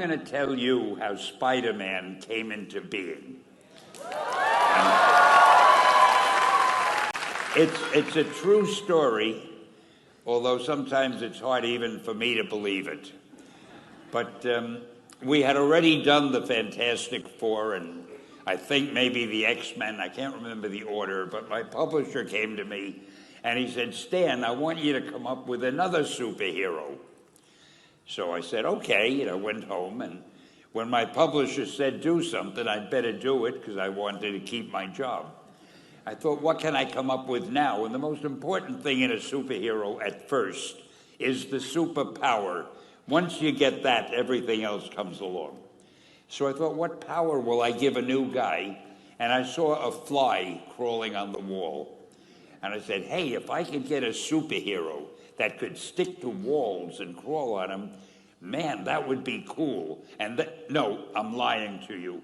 going to tell you how Spider-Man came into being. It's a true story, although sometimes it's hard even for me to believe it. But we had already done the Fantastic Four and I think maybe the X-Men. I can't remember the order, but my publisher came to me and he said, Stan, I want you to come up with another superhero. So I said, okay, and I went home, and when my publisher said do something, I'd better do it because I wanted to keep my job. I thought, what can I come up with now? And the most important thing in a superhero at first is the superpower. Once you get that, everything else comes along. So I thought, what power will I give a new guy? And I saw a fly crawling on the wall. And I said, hey, if I could get a superhero that could stick to walls and crawl on them, man, that would be cool. And no, I'm lying to you.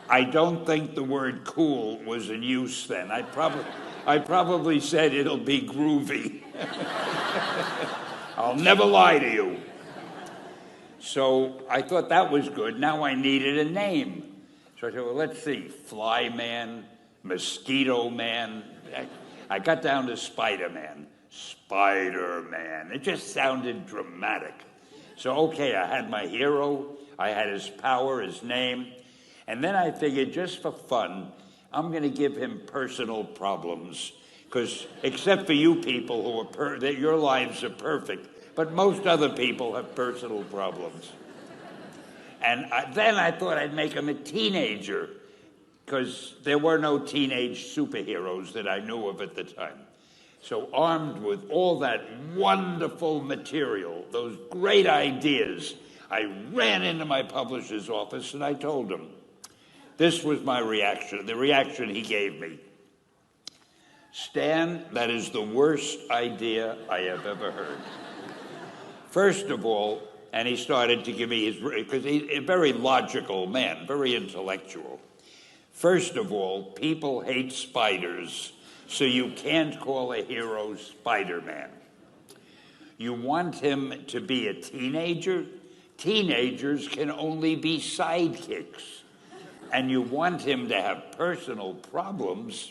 I don't think the word cool was in use then. I probably said it'll be groovy. I'll never lie to you. So I thought that was good. Now I needed a name. So I said, well, let's see, Fly Man, Mosquito Man. I got down to Spider-Man. Spider-Man. It just sounded dramatic. So, okay, I had my hero, I had his power, his name, and then I figured just for fun, I'm going to give him personal problems, because except for you people who are that your lives are perfect, but most other people have personal problems. And then I thought I'd make him a teenager, because there were no teenage superheroes that I knew of at the time. So armed with all that wonderful material, those great ideas, I ran into my publisher's office and I told him. This was my reaction, the reaction he gave me. Stan, that is the worst idea I have ever heard. First of all, and he started to give me his, because he's a very logical man, very intellectual. First of all, people hate spiders, so you can't call a hero Spider-Man. You want him to be a teenager? Teenagers can only be sidekicks. And you want him to have personal problems?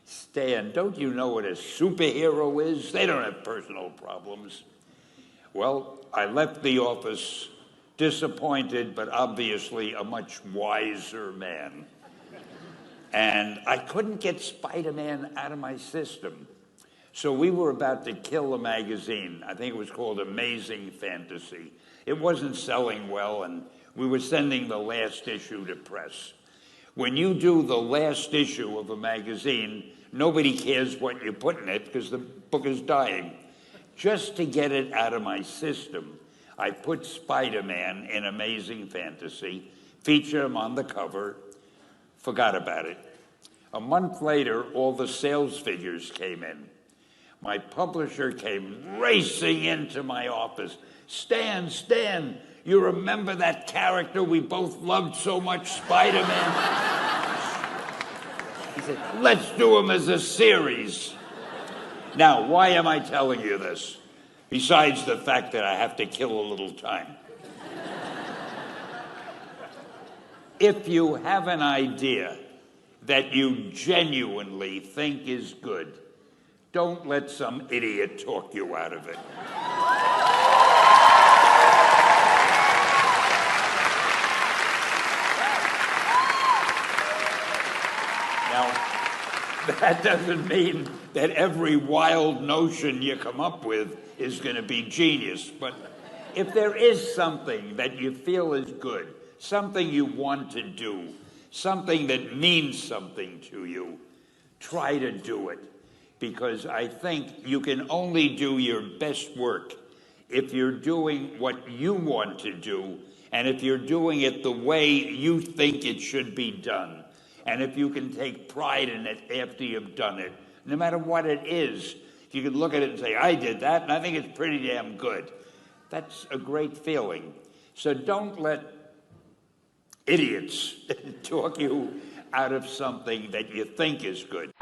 Stan, don't you know what a superhero is? They don't have personal problems. Well, I left the office disappointed, but obviously a much wiser man. And I couldn't get Spider-Man out of my system. So we were about to kill a magazine. I think it was called Amazing Fantasy. It wasn't selling well, and we were sending the last issue to press. When you do the last issue of a magazine, nobody cares what you put in it because the book is dying. Just to get it out of my system, I put Spider-Man in Amazing Fantasy, featured him on the cover, forgot about it. A month later, all the sales figures came in. My publisher came racing into my office. Stan, you remember that character we both loved so much, Spider-Man? He said, let's do him as a series. Now, why am I telling you this? Besides the fact that I have to kill a little time. If you have an idea that you genuinely think is good, don't let some idiot talk you out of it. Now, that doesn't mean that every wild notion you come up with is going to be genius, but if there is something that you feel is good, something you want to do, something that means something to you, try to do it. Because I think you can only do your best work if you're doing what you want to do, and if you're doing it the way you think it should be done, and if you can take pride in it after you've done it, no matter what it is. If you can look at it and say, I did that, and I think it's pretty damn good. That's a great feeling. So don't let idiots talk you out of something that you think is good.